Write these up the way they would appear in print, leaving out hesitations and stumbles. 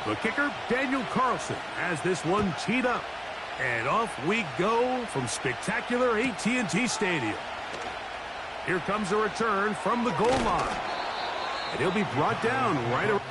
The kicker, Daniel Carlson, has this one teed up. And off we go from spectacular AT&T Stadium. Here comes a return from the goal line. And he'll be brought down right around.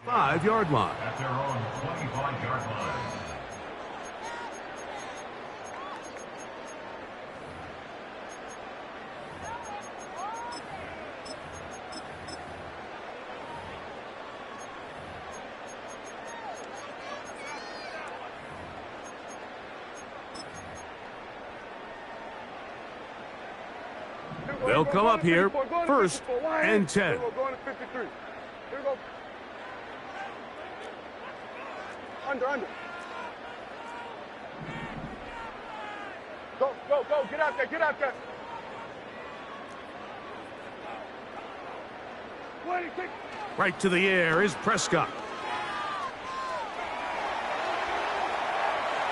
Five-yard line. At their own 25-yard line. They'll come up here, first and 10. Under. Go. Get out there. Right to the air is Prescott.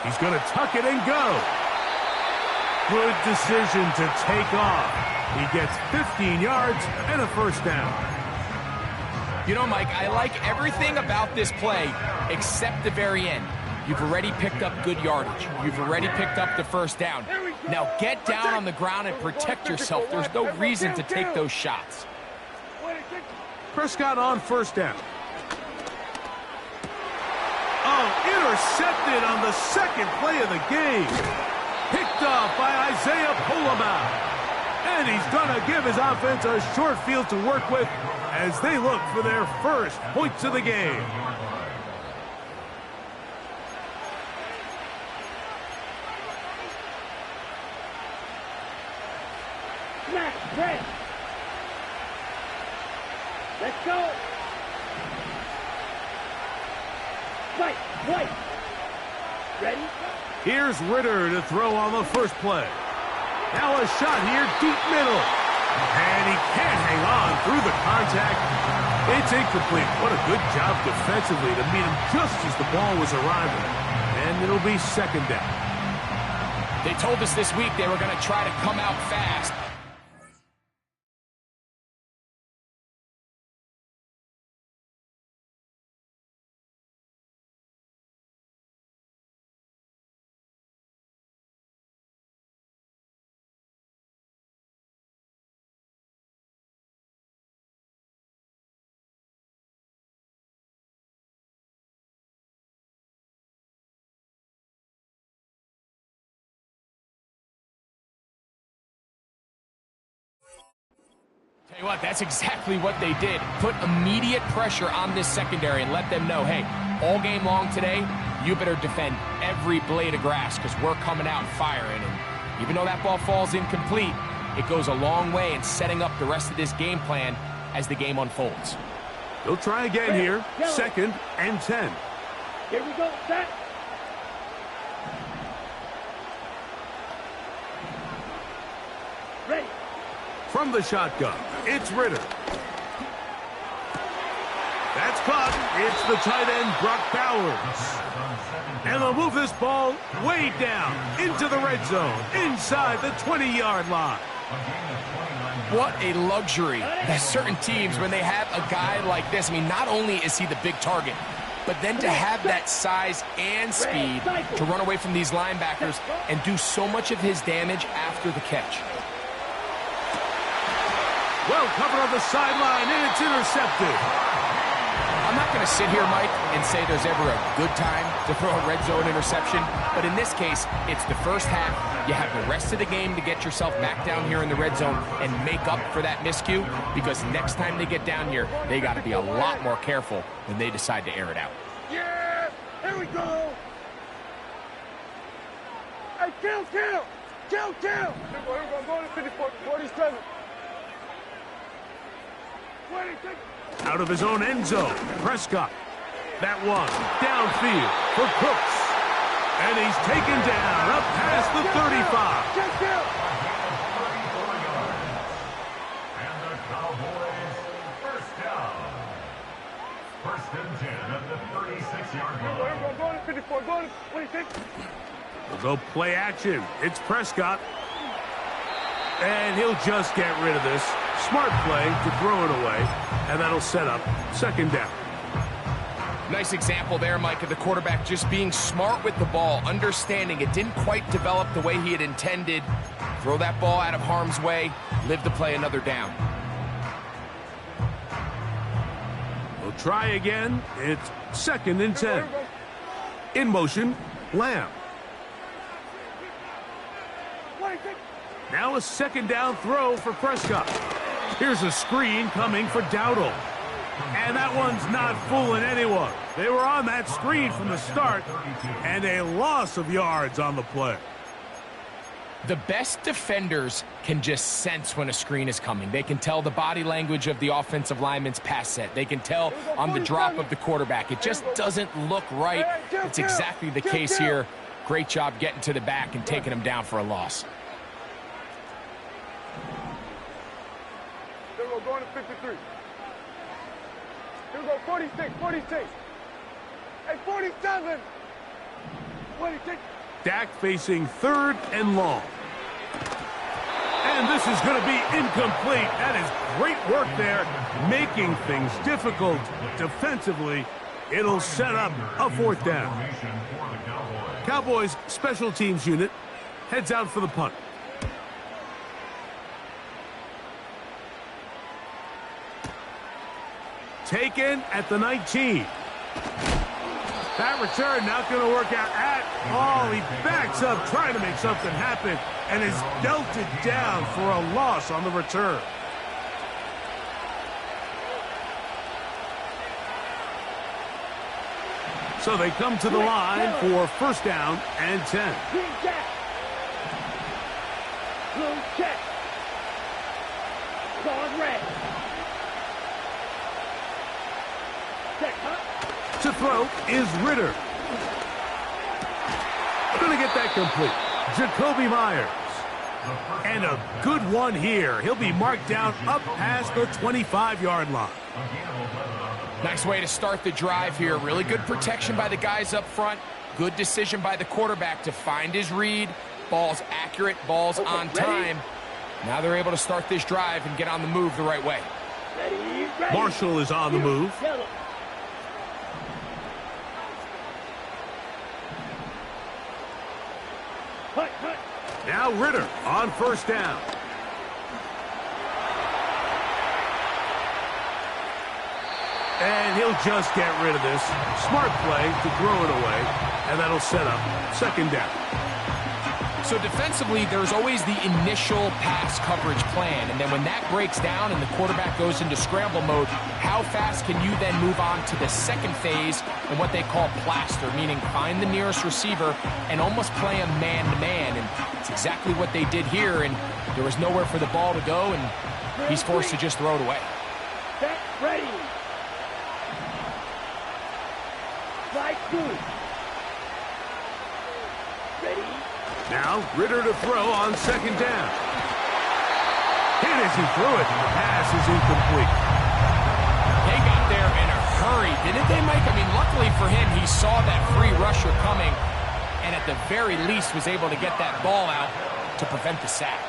He's going to tuck it and go. Good decision to take off. He gets 15 yards and a first down. You know, Mike, I like everything about this play except the very end. You've already picked up good yardage. You've already picked up the first down. Now get down on the ground and protect yourself. There's no reason to take those shots. Prescott on first down. Oh, intercepted on the second play of the game. Picked off by Isaiah Polamau. And he's going to give his offense a short field to work with as they look for their first points of the game. Smash, press. Let's go. White. Ready? Here's Ritter to throw on the first play. Now a shot here, deep middle. And he can't hang on through the contact. It's incomplete. What a good job defensively to meet him just as the ball was arriving. And it'll be second down. They told us this week they were going to try to come out fast. What, that's exactly what they did. Put immediate pressure on this secondary and let them know, hey, all game long today, you better defend every blade of grass because we're coming out firing. And even though that ball falls incomplete, it goes a long way in setting up the rest of this game plan as the game unfolds. They'll try again here. 2nd and 10. Here we go, set. Ready. From the shotgun, it's Ritter. That's caught. It's the tight end, Brock Bowers. And they'll move this ball way down into the red zone, inside the 20-yard line. What a luxury that certain teams, when they have a guy like this, I mean, not only is he the big target, but then to have that size and speed to run away from these linebackers and do so much of his damage after the catch. Well covered on the sideline, and it's intercepted. I'm not going to sit here, Mike, and say there's ever a good time to throw a red zone interception, but in this case, it's the first half. You have the rest of the game to get yourself back down here in the red zone and make up for that miscue, because next time they get down here, they got to be a lot more careful when they decide to air it out. Yeah, here we go. Hey, kill. Here we go, going to 54, 47. 26. Out of his own end zone, Prescott. That one, downfield for Cooks. And he's taken down up past the 35. Check down. And the Cowboys first down. 1st and 10 at the 36-yard line. Here we go, going to 54, going to 26. We'll go play action. It's Prescott. And he'll just get rid of this. Smart play to throw it away. And that'll set up 2nd down. Nice example there, Mike, of the quarterback just being smart with the ball, understanding it didn't quite develop the way he had intended. Throw that ball out of harm's way, live to play another down. We'll try again. It's 2nd and 10. In motion, Lamb. 26. Now a 2nd down throw for Prescott. Here's a screen coming for Dowdle. And that one's not fooling anyone. They were on that screen from the start, and a loss of yards on the play. The best defenders can just sense when a screen is coming. They can tell the body language of the offensive lineman's pass set. They can tell on the drop of the quarterback. It just doesn't look right. It's exactly the case here. Great job getting to the back and taking him down for a loss. Here we go, going to 53. Here we go, 46. Hey, 47. 26. Dak facing 3rd and long. And this is going to be incomplete. That is great work there, making things difficult defensively. It'll set up a 4th down. Cowboys special teams unit heads out for the punt. Taken at the 19. That return not going to work out at all. He backs up trying to make something happen and is belted down for a loss on the return. So they come to the line for 1st down and 10. Green jack. Blue check. Guard red. Check, huh? To throw is Ritter. Going to get that complete. Jacoby Myers. And a good one here. He'll be marked down up past the 25-yard line. Nice way to start the drive here. Really good protection by the guys up front. Good decision by the quarterback to find his read. Ball's accurate, ball's on time. Now they're able to start this drive and get on the move the right way. Ready. Marshall is on the move. Yellow. Hut. Now Ritter on 1st down. And he'll just get rid of this. Smart play to throw it away. And that'll set up 2nd down. So defensively, there's always the initial pass coverage plan. And then when that breaks down and the quarterback goes into scramble mode, how fast can you then move on to the second phase and what they call plaster, meaning find the nearest receiver and almost play him man-to-man. And it's exactly what they did here. And there was nowhere for the ball to go, and he's forced to just throw it away. Set, ready. Slide two. Ready. Now, Ritter to throw on second down. Hit as he threw it. The pass is incomplete. They got there in a hurry, didn't they, Mike? I mean, luckily for him, he saw that free rusher coming and at the very least was able to get that ball out to prevent the sack.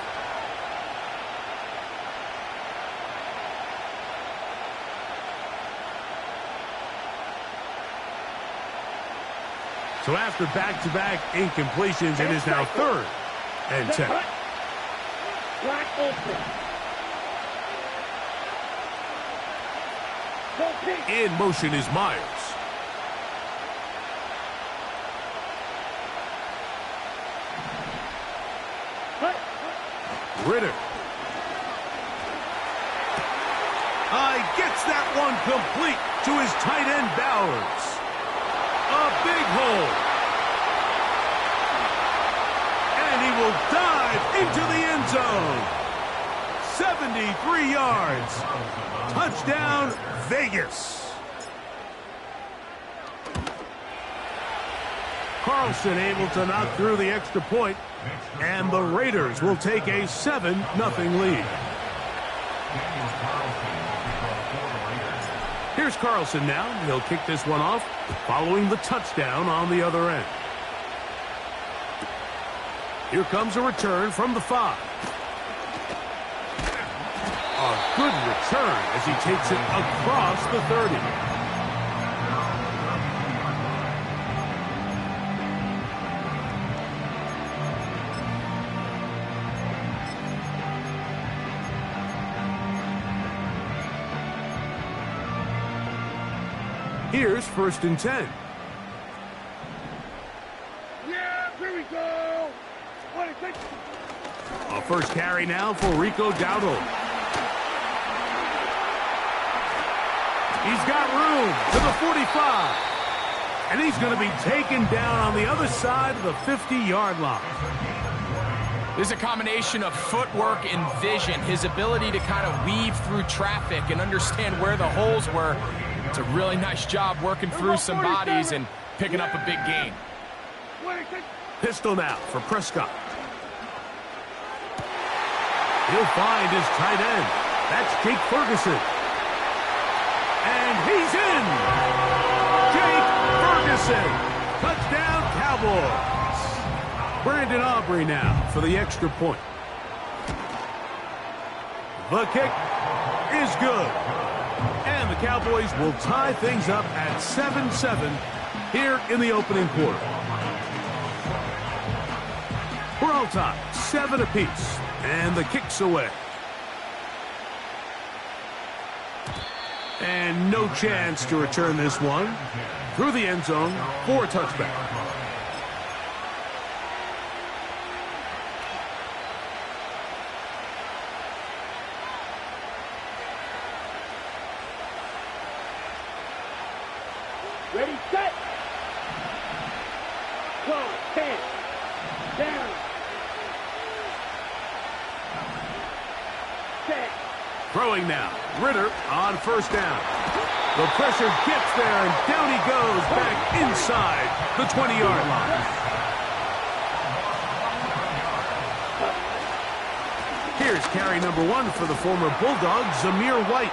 So after back-to-back incompletions, it is now 3rd and 10. Wide open. Go pick. In motion is Myers. Ritter. Gets that one complete to his tight end Bowers. A big hole. And he will dive into the end zone. 73 yards. Touchdown, Vegas. Carlson able to knock through the extra point, and the Raiders will take a 7-0 lead. Here's Carlson now. He'll kick this one off, following the touchdown on the other end. Here comes a return from the 5. A good return as he takes it across the 30. Here's 1st and 10. Yeah, here we go. A first carry now for Rico Dowdle. He's got room to the 45. And he's going to be taken down on the other side of the 50-yard line. This is a combination of footwork and vision, his ability to kind of weave through traffic and understand where the holes were. It's a really nice job working through some bodies and picking up a big gain. Pistol now for Prescott. He'll find his tight end. That's Jake Ferguson. And he's in! Jake Ferguson! Touchdown, Cowboys! Brandon Aubrey now for the extra point. The kick is good. And the Cowboys will tie things up at 7-7 here in the opening quarter. We're all tied, 7 apiece, and the kick's away. And no chance to return this one through the end zone for a touchback. Ready, set. Go, 10. Down. Set. Throwing now. Ritter on first down. The pressure gets there, and down he goes back inside the 20-yard line. Here's carry number 1 for the former Bulldog, Zamir White.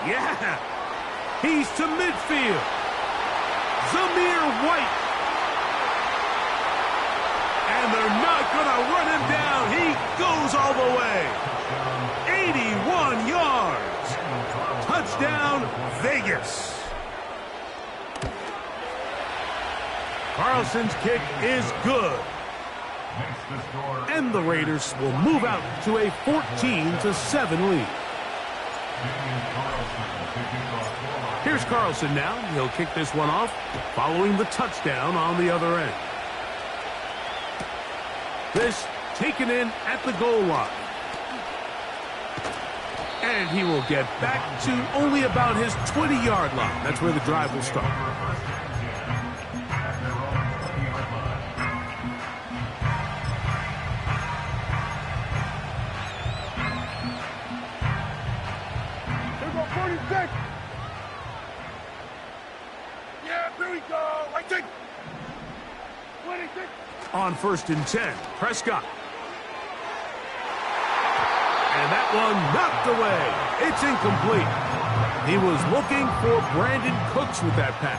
Yeah! He's to midfield. Zamir White. And they're not going to run him down. He goes all the way. 81 yards. Touchdown, Vegas. Carlson's kick is good. And the Raiders will move out to a 14-7 lead. Here's Carlson now. He'll kick this one off, following the touchdown on the other end. This taken in at the goal line. And he will get back to only about his 20-yard line. That's where the drive will start. Here we go, 46. Yeah, here we go. I take 26. On 1st and 10, Prescott. And that one knocked away. It's incomplete. He was looking for Brandon Cooks with that pass.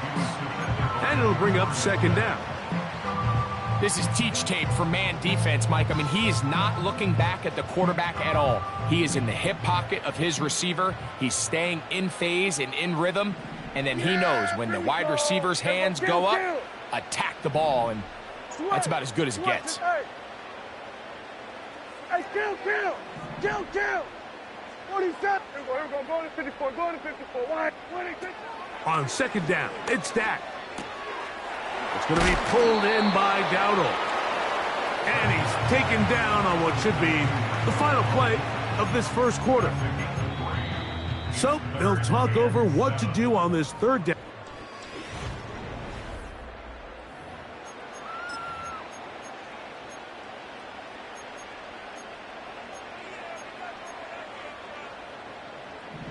And it'll bring up 2nd down. This is teach tape for man defense, Mike. I mean, he is not looking back at the quarterback at all. He is in the hip pocket of his receiver. He's staying in phase and in rhythm. And then he knows when the wide receiver's hands go up, attack the ball. And that's about as good as it gets. Hey, kill. 47. Here we go, go to 54, go to 54. Why? 26. On 2nd down, it's Dak. It's going to be pulled in by Dowdle. And he's taken down on what should be the final play of this first quarter. So they'll talk over what to do on this 3rd down.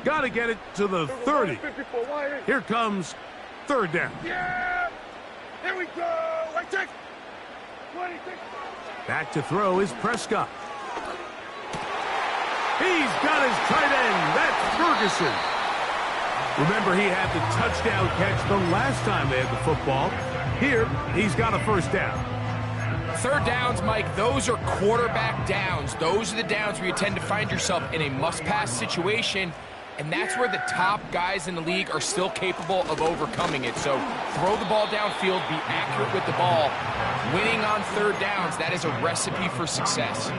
Got to get it to the 30. Here comes 3rd down. Yeah! Here we go! I take 26. Back to throw is Prescott. He's got his tight end. That's Ferguson. Remember, he had the touchdown catch the last time they had the football. Here, he's got a 1st down. 3rd downs, Mike, those are quarterback downs. Those are the downs where you tend to find yourself in a must-pass situation. And that's where the top guys in the league are still capable of overcoming it. So throw the ball downfield, be accurate with the ball. Winning on 3rd downs, that is a recipe for success.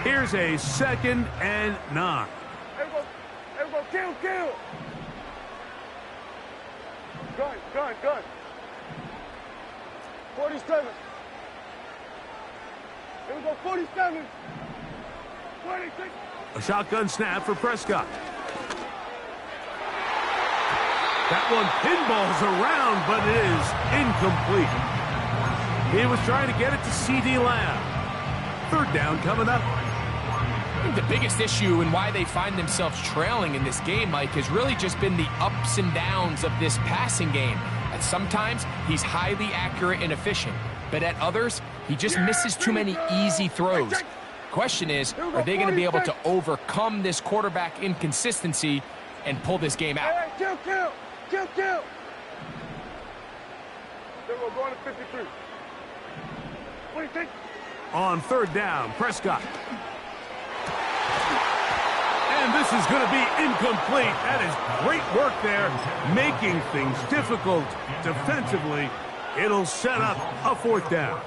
Here's a 2nd and 9. Everyone, kill. Gun. 47. Here we go, 47. 26. A shotgun snap for Prescott. That one pinballs around, but it is incomplete. He was trying to get it to C.D. Lamb. 3rd down coming up. I think the biggest issue and why they find themselves trailing in this game, Mike, has really just been the ups and downs of this passing game. At sometimes, he's highly accurate and efficient, but at others, he just misses too many easy throws. Question is, are they going to be able to overcome this quarterback inconsistency and pull this game out? Hey, kill. Here we go, going to 53. What do you think? On 3rd down, Prescott. And this is going to be incomplete. That is great work there, making things difficult defensively. It'll set up a 4th down.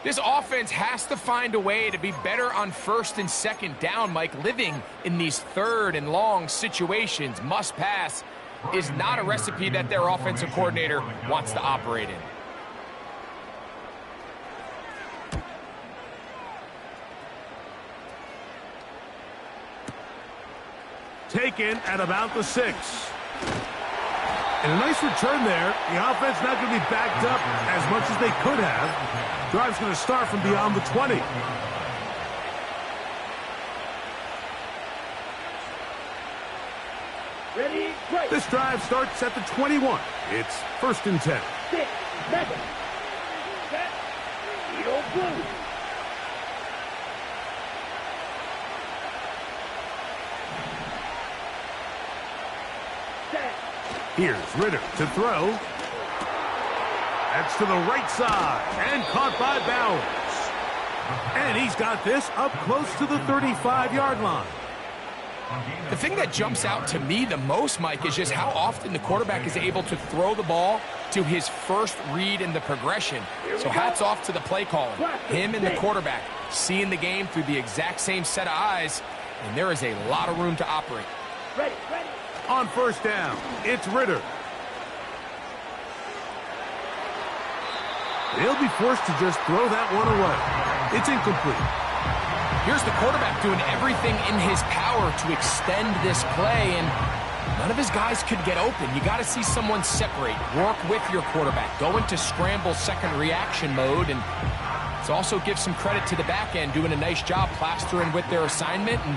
This offense has to find a way to be better on 1st and 2nd down, Mike. Living in these 3rd and long situations, must pass, is not a recipe that their offensive coordinator wants to operate in. Taken at about the 6. And a nice return there. The offense not going to be backed up as much as they could have. Drive's going to start from beyond the 20. Ready, break. This drive starts at the 21. It's 1st and 10. 6, 7. Set. Yo, blue. Here's Ritter to throw. That's to the right side and caught by Bowers. And he's got this up close to the 35-yard line. The thing that jumps out to me the most, Mike, is just how often the quarterback is able to throw the ball to his first read in the progression. So hats off to the play calling. Him and the quarterback seeing the game through the exact same set of eyes, and there is a lot of room to operate. Ready. On first down, it's Ritter. He'll be forced to just throw that one away. It's incomplete. Here's the quarterback doing everything in his power to extend this play, and none of his guys could get open. You got to see someone separate, work with your quarterback, go into scramble second reaction mode, and let's also give some credit to the back end doing a nice job plastering with their assignment, and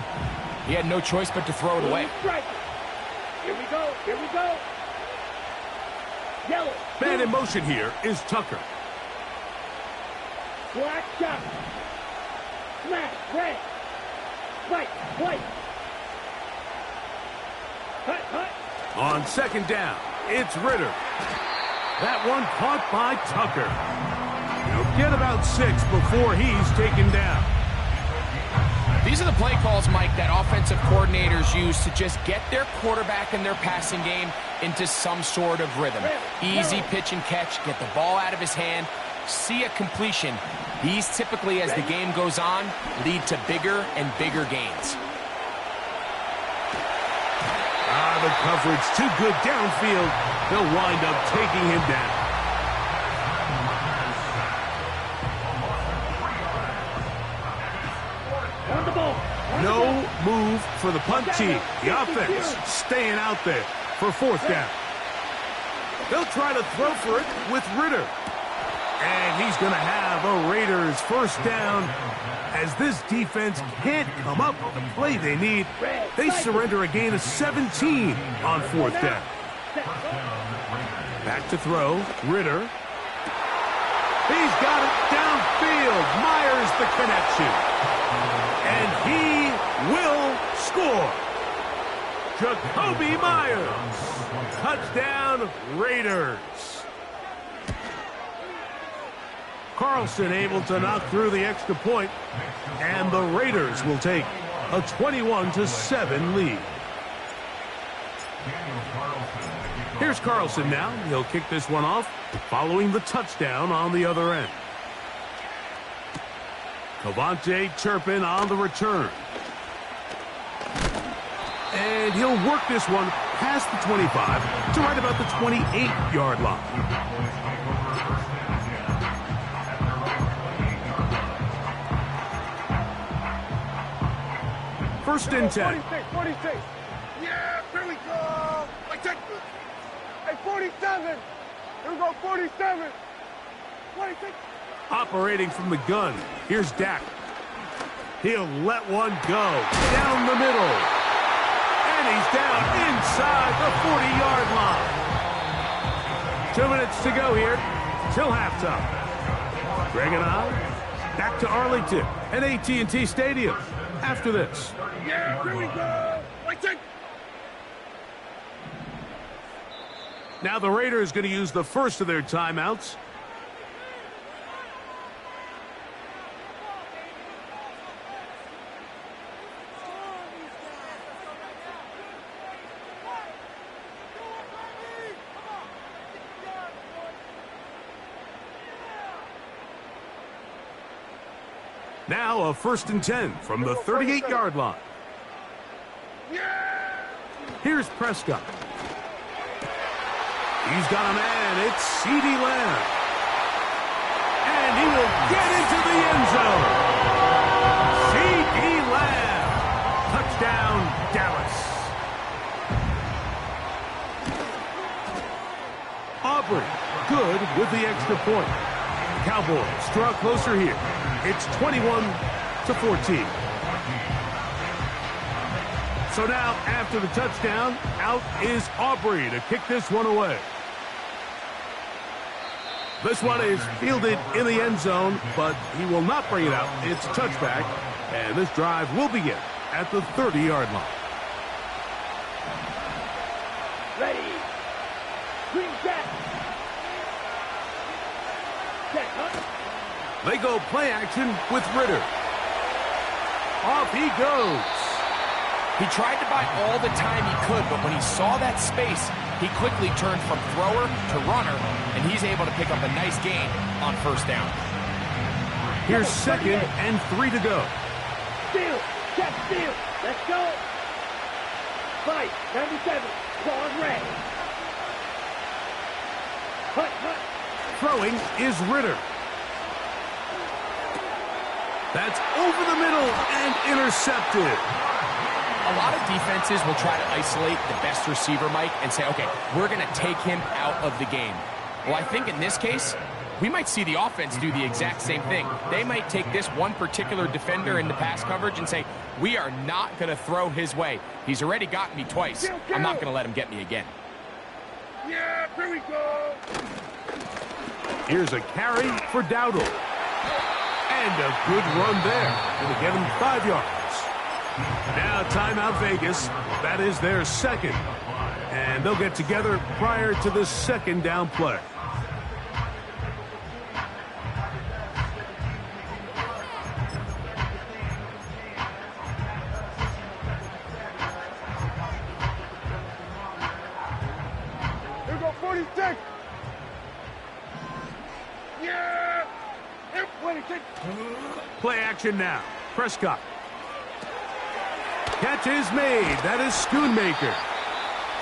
he had no choice but to throw it away. Here we go. Yellow. Man in motion here is Tucker. Black shot. Smash. Red. White. Hut. On second down, it's Ritter. That one caught by Tucker. He'll get about 6 before he's taken down. These are the play calls, Mike, that offensive coordinators use to just get their quarterback and their passing game into some sort of rhythm. Easy pitch and catch, get the ball out of his hand, see a completion. These typically, as the game goes on, lead to bigger and bigger gains. The coverage too good downfield. They'll wind up taking him down. No move for the punt team. The offense staying out there for fourth down. They'll try to throw for it with Ritter. And he's going to have a Raiders first down as this defense can't come up with the play they need. They surrender a gain of 17 on fourth down. Back to throw, Ritter. He's got it downfield. Myers the connection. And he will score. Jacoby Myers. Touchdown, Raiders. Carlson able to knock through the extra point, and the Raiders will take a 21-7 lead. Here's Carlson now. He'll kick this one off, following the touchdown on the other end. Cavante Turpin on the return. And he'll work this one past the 25 to right about the 28-yard line. First and 10. 46. Yeah, here we go. Hey, 47. Here we go, 47. 46. Operating from the gun, here's Dak. He'll let one go down the middle. And he's down inside the 40-yard line. 2 minutes to go here till halftime. Greg and I back to Arlington and AT&T Stadium after this. Yeah, here we go. Now the Raiders going to use the first of their timeouts. Now a first and 10 from the 38-yard line. Here's Prescott. He's got a man. It's CeeDee Lamb. And he will get into the end zone. CeeDee Lamb. Touchdown, Dallas. Aubrey, good with the extra point. Cowboys draw closer here. It's 21-14. So now, after the touchdown, out is Aubrey to kick this one away. This one is fielded in the end zone, but he will not bring it out. It's a touchback, and this drive will begin at the 30-yard line. Ready. Green jack. They go play action with Ritter. Off he goes. He tried to buy all the time he could, but when he saw that space, he quickly turned from thrower to runner, and he's able to pick up a nice gain on first down. Here's 2nd and 3 to go. Steal! Check steal! Let's go! Fight! 97! Claws red! Hut, hut! Throwing is Ritter. That's over the middle and intercepted. A lot of defenses will try to isolate the best receiver, Mike, and say, okay, we're going to take him out of the game. Well, I think in this case, we might see the offense do the exact same thing. They might take this one particular defender in the pass coverage and say, we are not going to throw his way. He's already gotten me twice. I'm not going to let him get me again. Yeah, here we go! Here's a carry for Dowdle. And a good run there. It'll get him 5 yards. Now timeout Vegas. That is their 2nd. And they'll get together prior to the 2nd down play. Here we go, 46! Yeah! Here, 26! Play action now. Prescott. Catch is made. That is Schoonmaker.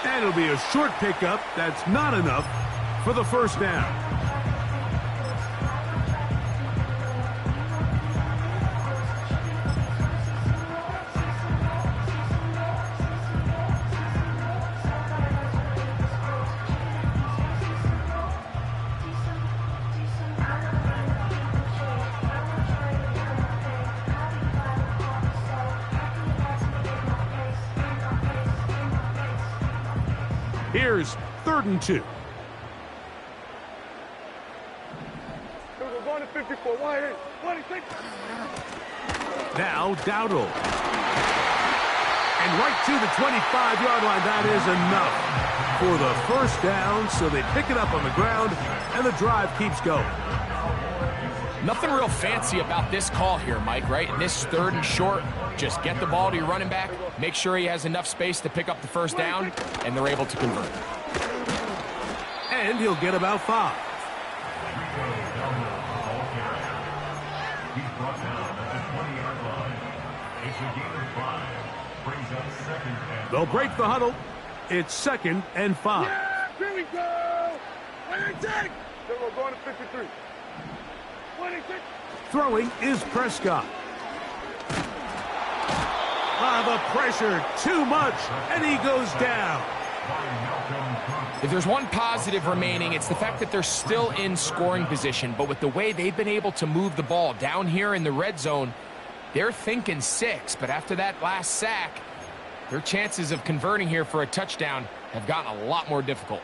And it'll be a short pickup. That's not enough for the first down. Here's 3rd and 2. Here we go, going to 54. Wide in. 26! Now Dowdle. And right to the 25-yard line. That is enough for the first down. So they pick it up on the ground, and the drive keeps going. Nothing real fancy about this call here, Mike, right? In this 3rd and short, just get the ball to your running back, make sure he has enough space to pick up the first down, and they're able to convert. And he'll get about 5. He's brought down at the 20-yard line. It's a gain of 5. Brings up 2nd and They'll break the huddle. It's 2nd and 5. Yeah, here we go! 26! Here we go, going to 53. 26! Throwing is Prescott. The pressure, too much, and he goes down. If there's one positive remaining, it's the fact that they're still in scoring position. But with the way they've been able to move the ball down here in the red zone, they're thinking 6. But after that last sack, their chances of converting here for a touchdown have gotten a lot more difficult.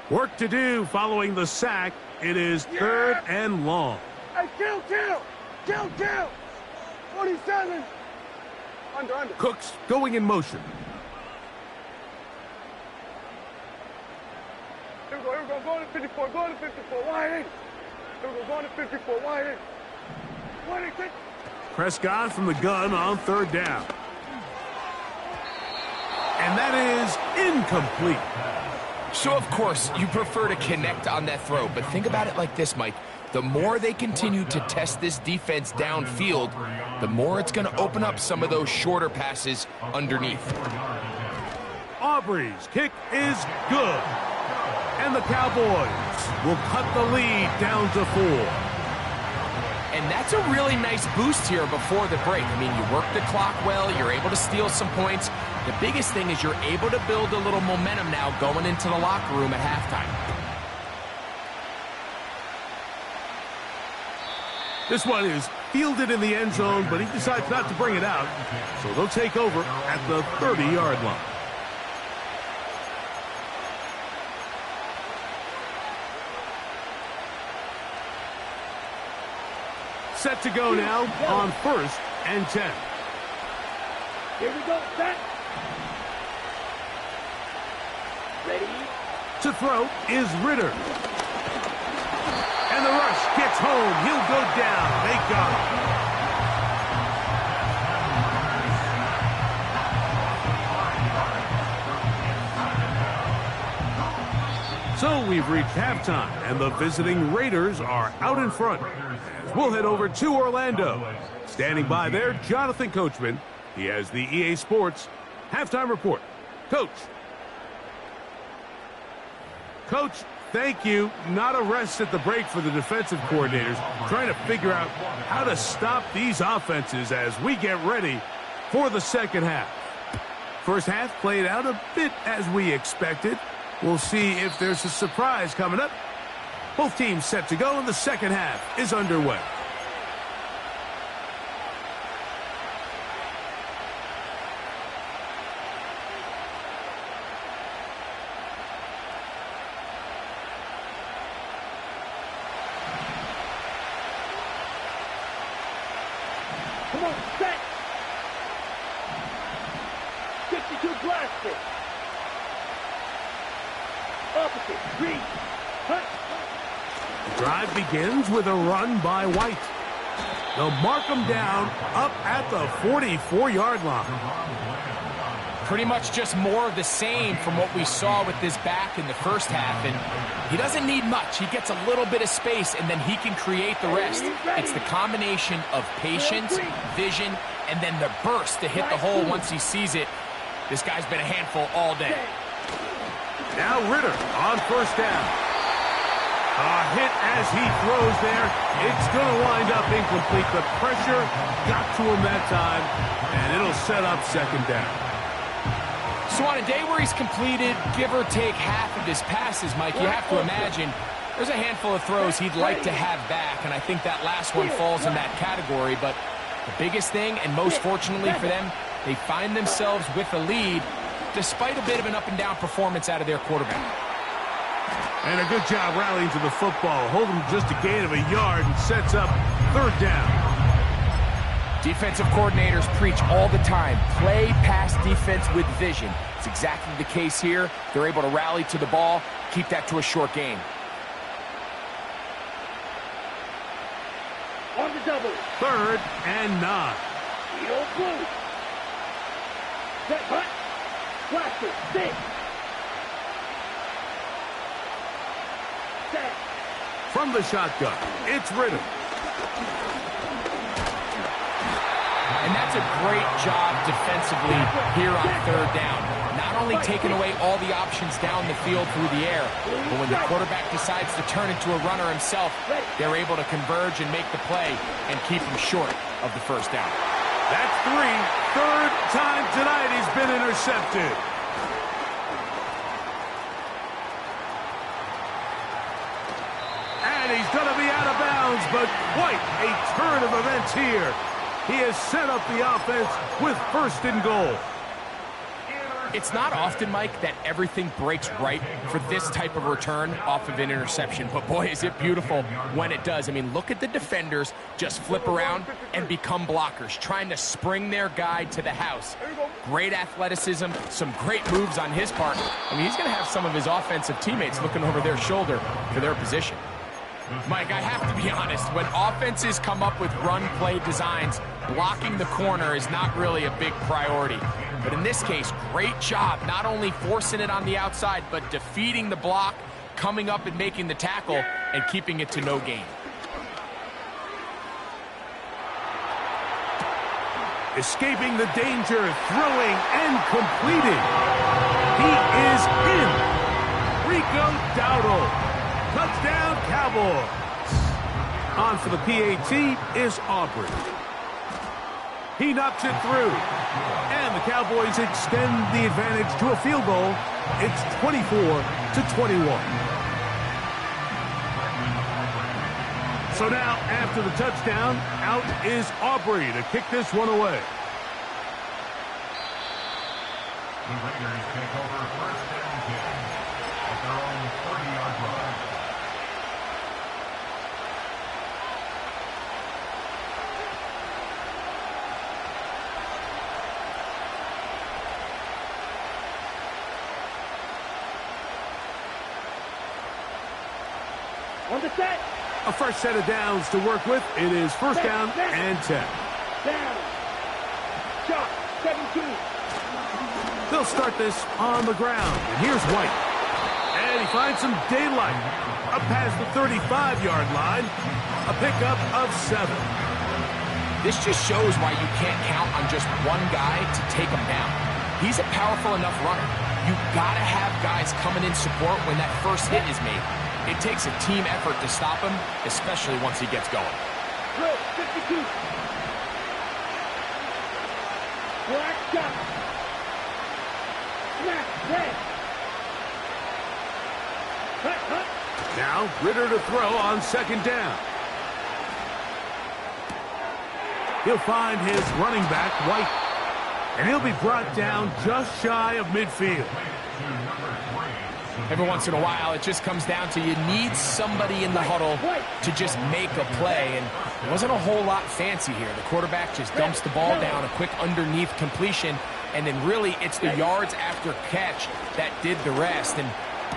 Work to do following the sack. It is 3rd and long. Hey, kill! 47! Under. Cooks going in motion. Here we go, going to 54, going to 54, wide in. Here we go, going to 54, wide in. 26. Prescott from the gun on 3rd down. And that is incomplete. So, of course, you prefer to connect on that throw, but think about it like this, Mike. The more they continue to test this defense downfield, the more it's going to open up some of those shorter passes underneath. Aubrey's kick is good. And the Cowboys will cut the lead down to 4. And that's a really nice boost here before the break. I mean, you work the clock well, you're able to steal some points. The biggest thing is you're able to build a little momentum now going into the locker room at halftime. This one is fielded in the end zone, but he decides not to bring it out. So they'll take over at the 30-yard line. Set to go now on 1st and 10. Here we go, set. Ready? To throw is Ritter. And the rush gets home. He'll go down. They got him. So we've reached halftime, and the visiting Raiders are out in front. We'll head over to Orlando. Standing by there, Jonathan Coachman. He has the EA Sports halftime report. Coach. Coach, thank you. Not a rest at the break for the defensive coordinators, trying to figure out how to stop these offenses as we get ready for the second half. First half played out a bit as we expected. We'll see if there's a surprise coming up. Both teams set to go, and the second half is underway. Come on, set. 52 blasted. Opposite, read. Hunt. The drive begins with a run by White. They'll mark him down up at the 44-yard line. Pretty much just more of the same from what we saw with this back in the first half. And he doesn't need much. He gets a little bit of space, and then he can create the rest. It's the combination of patience, vision, and then the burst to hit the hole once he sees it. This guy's been a handful all day. Now Ritter on first down. A hit as he throws there. It's going to wind up incomplete. The pressure got to him that time, and it'll set up second down. So on a day where he's completed, give or take half of his passes, Mike, you have to imagine there's a handful of throws he'd like to have back, and I think that last one falls in that category. But the biggest thing, and most fortunately for them, they find themselves with a lead despite a bit of an up-and-down performance out of their quarterback. And a good job rallying to the football. Holding just a gain of a yard and sets up third down. Defensive coordinators preach all the time, play pass defense with vision. It's exactly the case here. They're able to rally to the ball, keep that to a short gain. On the double. 3rd and 9. Heel blue. Set, hut. Blaster, six. Set. From the shotgun, it's Ritter. And that's a great job defensively here on third down. Not only taking away all the options down the field through the air, but when the quarterback decides to turn into a runner himself, they're able to converge and make the play and keep him short of the first down. That's 3. Third time tonight he's been intercepted. And he's going to be out of bounds, but quite a turn of events here. He has set up the offense with 1st and goal. It's not often, Mike, that everything breaks right for this type of return off of an interception. But boy, is it beautiful when it does. I mean, look at the defenders just flip around and become blockers, trying to spring their guy to the house. Great athleticism, some great moves on his part. I mean, he's going to have some of his offensive teammates looking over their shoulder for their position. Mike, I have to be honest, when offenses come up with run-play designs, blocking the corner is not really a big priority. But in this case, great job not only forcing it on the outside, but defeating the block, coming up and making the tackle, and keeping it to no gain. Escaping the danger, throwing and completing. He is in. Rico Dowdle. Touchdown, Cowboys. On for the PAT is Aubrey. He knocks it through. And the Cowboys extend the advantage to a field goal. It's 24-21. So now, after the touchdown, out is Aubrey to kick this one away. The Raiders take over 1st and 10 at their own 30-yard line. On the set. A fresh set of downs to work with. It is 1st down and 10. Down. Shot. 17. They'll start this on the ground. And here's White. And he find some daylight. Up past the 35-yard line. A pickup of 7. This just shows why you can't count on just one guy to take him down. He's a powerful enough runner. You gotta have guys coming in support when that first hit is made. It takes a team effort to stop him, especially once he gets going. Red, 52. Black shot. Snap, red. Cut. Now, Ritter to throw on 2nd down. He'll find his running back, White. And he'll be brought down just shy of midfield. Every once in a while, it just comes down to you need somebody in the huddle to just make a play. And it wasn't a whole lot fancy here. The quarterback just dumps the ball down, a quick underneath completion, and then really it's the yards after catch that did the rest. And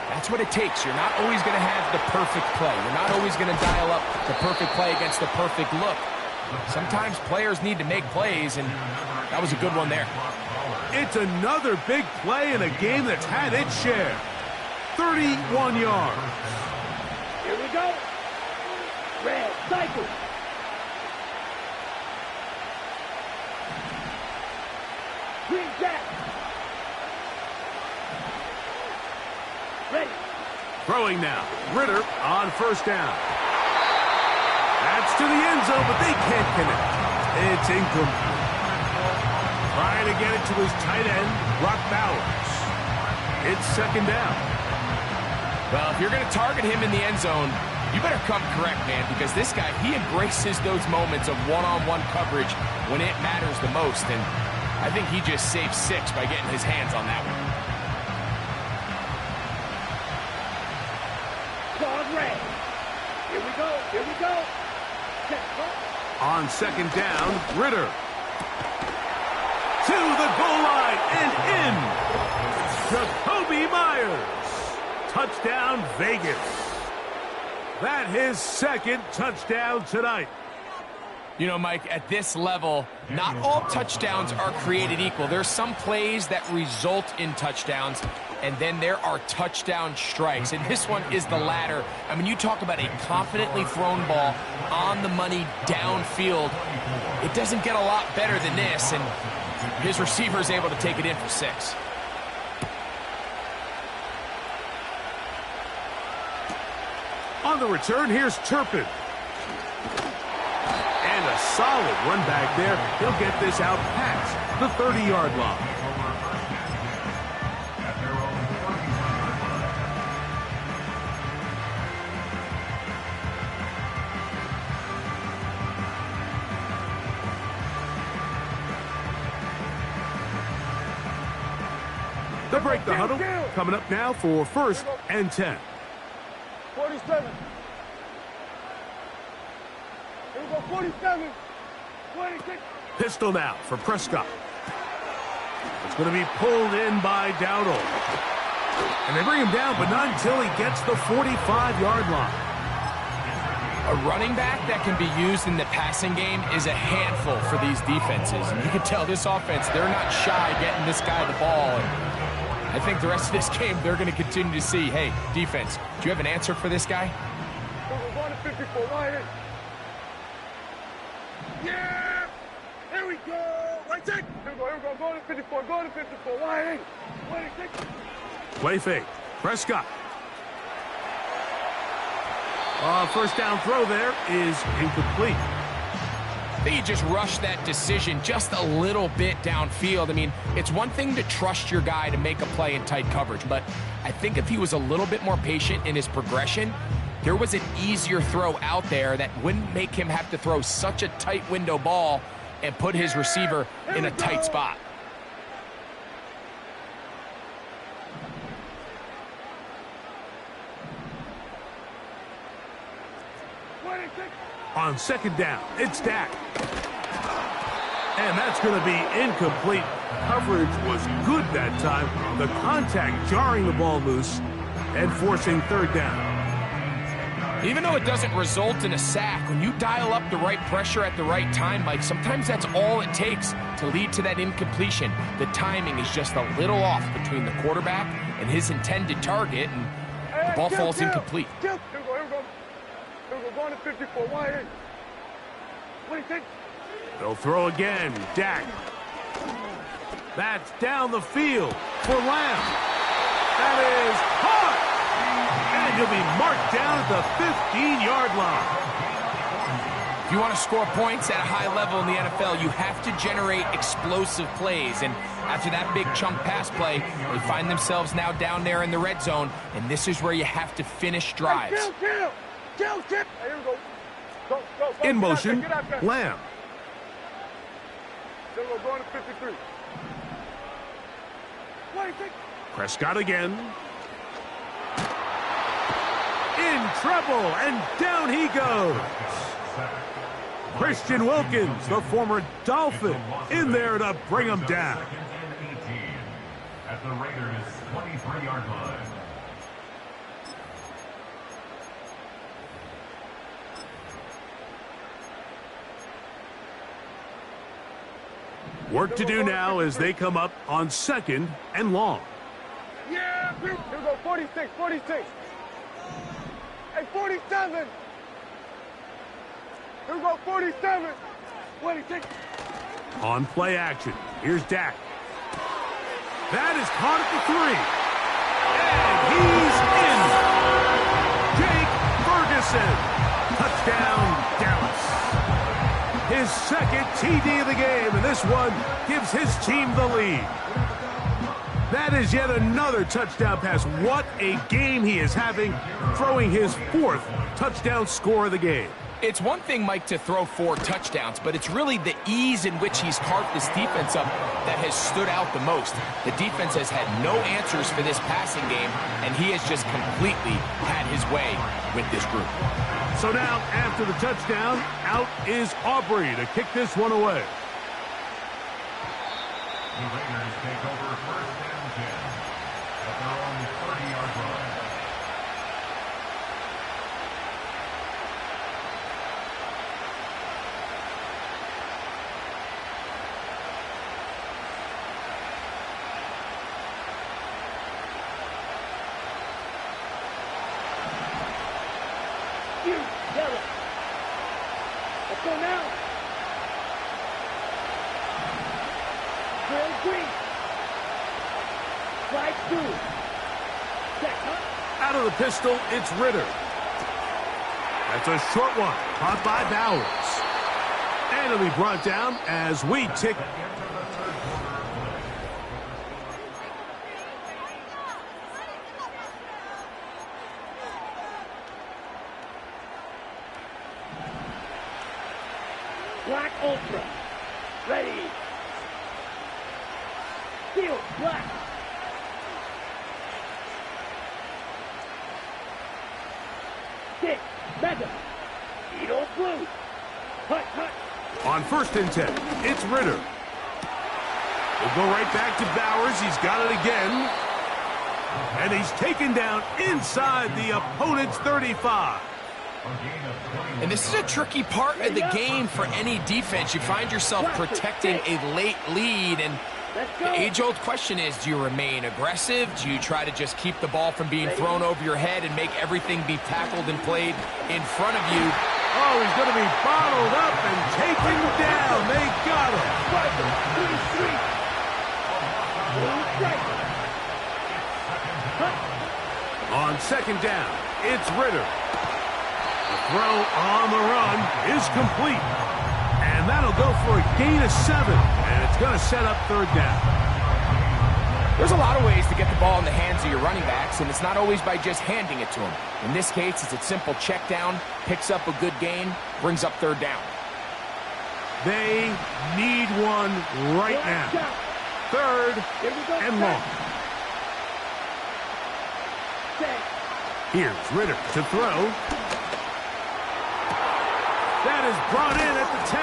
that's what it takes. You're not always going to have the perfect play. You're not always going to dial up the perfect play against the perfect look. Sometimes players need to make plays, and that was a good one there. It's another big play in a game that's had its share. 31 yards. Here we go. Red, cycle. Green jack. Ready. Throwing now. Ritter on 1st down. That's to the end zone, but they can't connect. It's incomplete. Trying to get it to his tight end, Brock Bowers. It's 2nd down. Well, if you're going to target him in the end zone, you better come correct, man, because this guy, he embraces those moments of one-on-one coverage when it matters the most, and I think he just saved 6 by getting his hands on that one. Guard red. Here we go. Here we go. On 2nd down, Ritter. To the goal line and in. Jacoby Myers. Touchdown, Vegas. That his 2nd touchdown tonight. You know, Mike, at this level, not all touchdowns are created equal. There's some plays that result in touchdowns, and then there are touchdown strikes. And this one is the latter. I mean, you talk about a confidently thrown ball on the money downfield. It doesn't get a lot better than this, and his receiver is able to take it in for 6. On the return, here's Turpin. And a solid run back there. He'll get this out past the 30-yard line. They break the huddle. Coming up now for 1st and 10. 47. Here we go, 47. 26. Pistol now for Prescott. It's going to be pulled in by Dowdle. And they bring him down, but not until he gets the 45-yard line. A running back that can be used in the passing game is a handful for these defenses. And you can tell this offense, they're not shy getting this guy the ball. And I think the rest of this game, they're going to continue to see, hey, defense, do you have an answer for this guy? We're going to 54. Wide in. Yeah! Here we go. Right side. Here we go. Going to 54. Going to 54. Wide in. 26. Play fake. Prescott. 1st down throw there is incomplete. I think he just rushed that decision just a little bit downfield. I mean, it's one thing to trust your guy to make a play in tight coverage, but I think if he was a little bit more patient in his progression, there was an easier throw out there that wouldn't make him have to throw such a tight window ball and put his receiver in a tight spot. On 2nd down, it's Dak. And that's going to be incomplete. Coverage was good that time. The contact jarring the ball loose and forcing 3rd down. Even though it doesn't result in a sack, when you dial up the right pressure at the right time, Mike, sometimes that's all it takes to lead to that incompletion. The timing is just a little off between the quarterback and his intended target, and The ball falls incomplete. Here we go. Here we go. Going to 54. Wide in. What do you think? They'll throw again. Dak. That's down the field for Lamb. That is caught. And he'll be marked down at the 15-yard line. If you want to score points at a high level in the NFL, you have to generate explosive plays. And after that big chunk pass play, they find themselves now down there in the red zone. And this is where you have to finish drives. Hey, Kill. Here we go. Go. In motion, Get out there. Lamb. Here we go. Going to 53. What do you think? Prescott again. In trouble, and down he goes. Christian Wilkins, the former Dolphin, in there to bring him down. Second and 18 at the Raiders' 23-yard line. Work to do now as they come up on 2nd and long. Yeah, here we go. 46. Hey, 47. Here we go. 47. What do you think? On play action, here's Dak. That is caught at the 3. And he's in. Jake Ferguson. Touchdown, Dallas. His second TD of the game, and this one gives his team the lead. That is yet another touchdown pass. What a game he is having, throwing his 4th touchdown score of the game. It's one thing, Mike, to throw 4 touchdowns, but it's really the ease in which he's carved this defense up that has stood out the most. The defense has had no answers for this passing game, and he has just completely had his way with this group. So now, after the touchdown, out is Aubrey to kick this one away. The Raiders take over 1st and 10 at their own 30-yard line. Yellow. Let's go now. Green. Slide 2. Check, huh? Out of the pistol, it's Ritter. That's a short one, caught by Bowers. And it'll be brought down as we tick. Black Ultra. Ready. Steel black. Stick. Mega. Edo blue. Hut. On 1st and 10, it's Ritter. We'll go right back to Bowers. He's got it again. And he's taken down inside the opponent's 35. And this is a tricky part of the game for any defense. You find yourself protecting a late lead, and the age-old question is, do you remain aggressive? Do you try to just keep the ball from being thrown over your head and make everything be tackled and played in front of you? Oh, he's going to be bottled up and taken down. They got him. On 2nd down, it's Ritter. The throw on the run is complete. And that'll go for a gain of 7. And it's going to set up 3rd down. There's a lot of ways to get the ball in the hands of your running backs, and it's not always by just handing it to them. In this case, it's a simple check down, picks up a good gain, brings up 3rd down. They need one right now. 3rd and long. Here's Ritter to throw. That is brought in at the 10.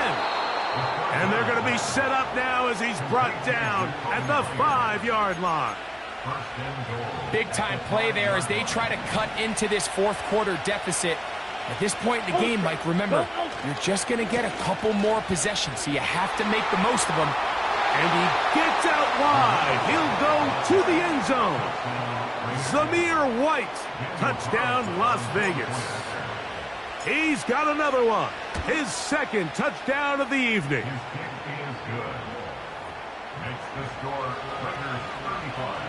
And they're going to be set up now as he's brought down at the 5-yard line. Big-time play there as they try to cut into this 4th quarter deficit. At this point in the game, Mike, remember, you're just going to get a couple more possessions, so you have to make the most of them. And he gets out wide. He'll go to the end zone. Zamir White, touchdown Las Vegas. He's got another one. His second touchdown of the evening. His kick is good. Makes the score Raiders 35,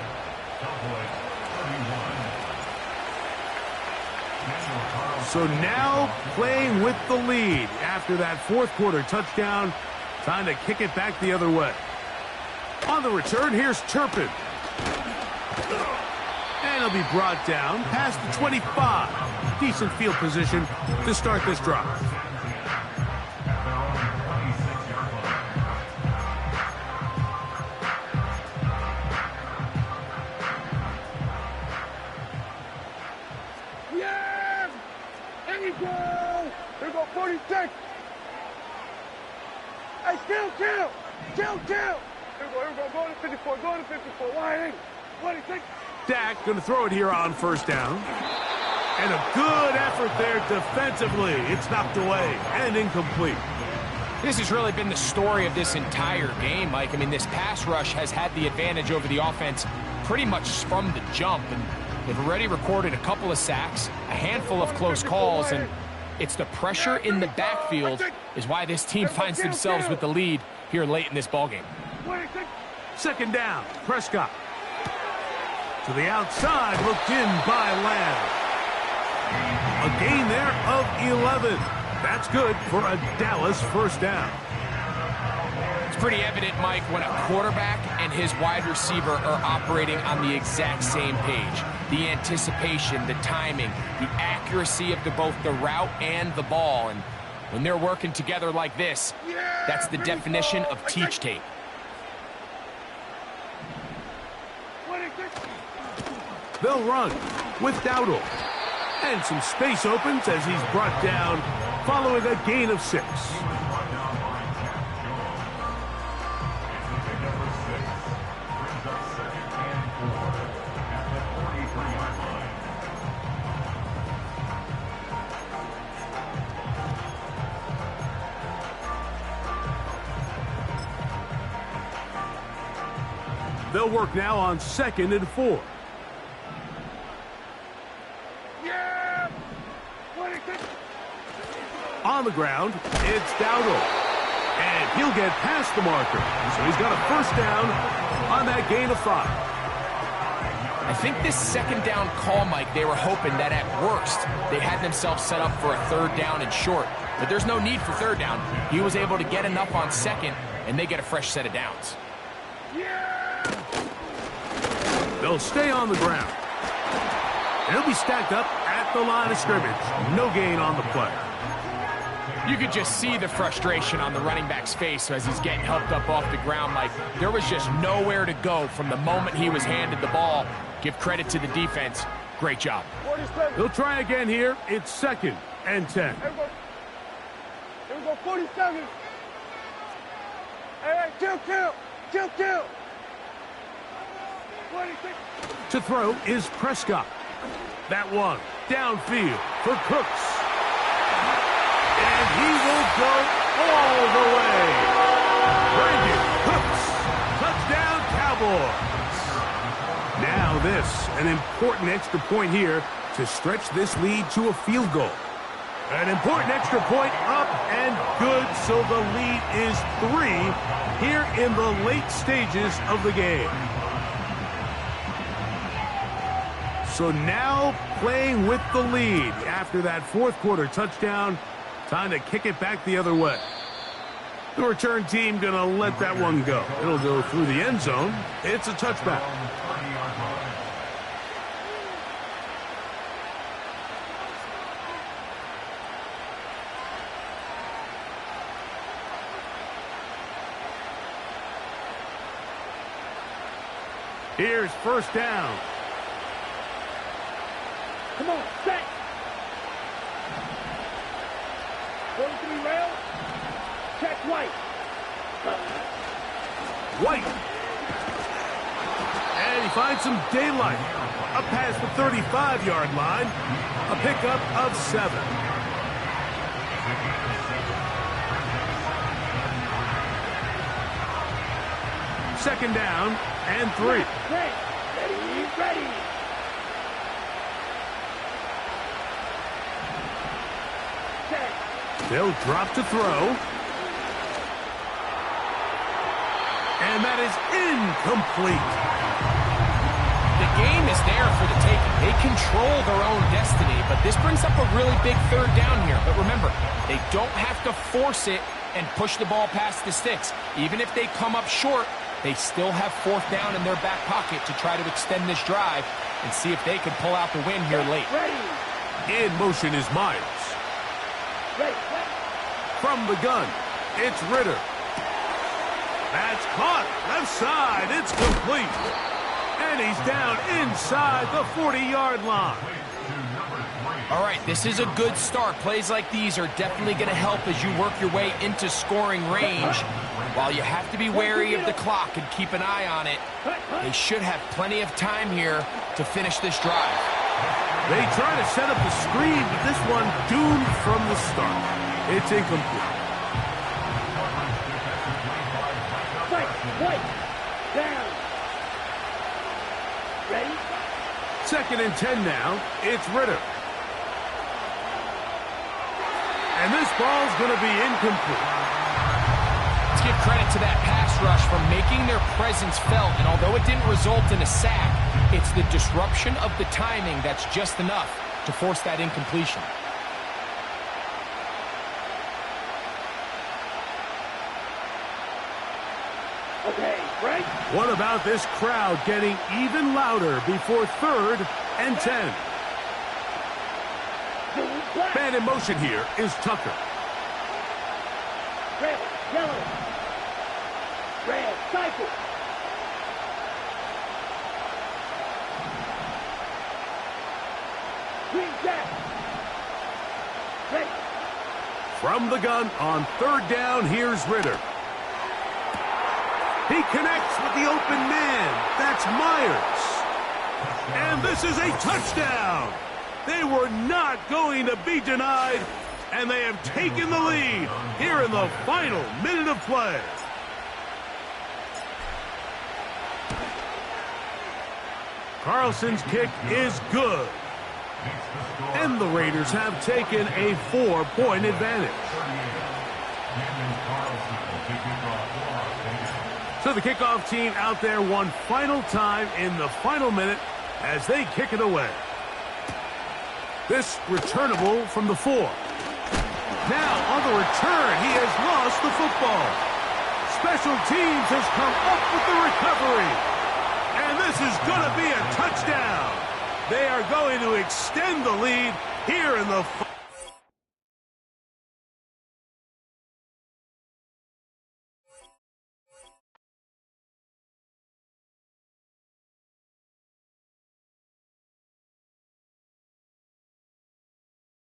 Cowboys 31. So now playing with the lead after that fourth quarter touchdown. Time to kick it back the other way. On the return, here's Turpin. And he'll be brought down past the 25. Decent field position to start this drive. Yeah! There you go! There you go, 46! Hey, chill! Here we go, go to 54, wide eight, 26. Dak going to throw it here on first down. And a good effort there defensively. It's knocked away and incomplete. This has really been the story of this entire game, Mike. I mean, this pass rush has had the advantage over the offense pretty much from the jump. And they've already recorded a couple of sacks, a handful of close calls, and it's the pressure in the backfield is why this team finds themselves with the lead here late in this ballgame. Second down, Prescott. To the outside, looked in by Lamb. A gain there of 11. That's good for a Dallas first down. It's pretty evident, Mike, when a quarterback and his wide receiver are operating on the exact same page. The anticipation, the timing, the accuracy of both the route and the ball. And when they're working together like this, that's the definition of teach tape. They'll run with Dowdle. And some space opens as he's brought down following a gain of 6. They'll work now on 2nd and 4. On the ground, it's Dowdle. And he'll get past the marker. So he's got a first down on that gain of 5. I think this second down call, Mike, they were hoping that at worst they had themselves set up for a third down and short. But there's no need for third down. He was able to get enough on second, and they get a fresh set of downs. They'll stay on the ground. And he'll be stacked up at the line of scrimmage. No gain on the play. You could just see the frustration on the running back's face as he's getting helped up off the ground. Like, there was just nowhere to go from the moment he was handed the ball. Give credit to the defense. Great job. They'll try again here. It's 2nd and 10. Here we go, 47. Hey, kill. 26. To throw is Prescott. That one downfield for Cooks. And he will go all the way. Brandon Cooks. Touchdown, Cowboys. Now this, an important extra point here to stretch this lead to a field goal. An important extra point up and good, so the lead is 3 here in the late stages of the game. So now playing with the lead after that fourth quarter touchdown. Time to kick it back the other way. The return team going to let that one go. It'll go through the end zone. It's a touchback. Here's first down. Come on, set. Going to be rail. Check White. And he finds some daylight. Up past the 35-yard line. A pickup of 7. 2nd down and 3. Ready. They'll drop to throw. And that is incomplete. The game is there for the taking. They control their own destiny, but this brings up a really big 3rd down here. But remember, they don't have to force it and push the ball past the sticks. Even if they come up short, they still have 4th down in their back pocket to try to extend this drive and see if they can pull out the win here late. In motion is Myers. From the gun, it's Ritter. That's caught. Left side. It's complete. And he's down inside the 40-yard line. All right, this is a good start. Plays like these are definitely going to help as you work your way into scoring range. While you have to be wary of the clock and keep an eye on it, they should have plenty of time here to finish this drive. They try to set up the screen, but this one doomed from the start. It's incomplete. Down. Ready? 2nd and 10 now. It's Ritter. And this ball's going to be incomplete. Let's give credit to that pass rush for making their presence felt. And although it didn't result in a sack, it's the disruption of the timing that's just enough to force that incompletion. Okay, right? What about this crowd getting even louder before 3rd and 10? Man in motion here is Tucker. Red, yellow. Red, cycle. Green jack. Ready. From the gun on 3rd down, here's Ritter. He connects with the open man. That's Myers. And this is a touchdown. They were not going to be denied, and they have taken the lead here in the final minute of play. Carlson's kick is good. And the Raiders have taken a 4-point advantage. So the kickoff team out there one final time in the final minute as they kick it away. This returnable from the 4. Now on the return, he has lost the football. Special teams has come up with the recovery. And this is going to be a touchdown. They are going to extend the lead here in the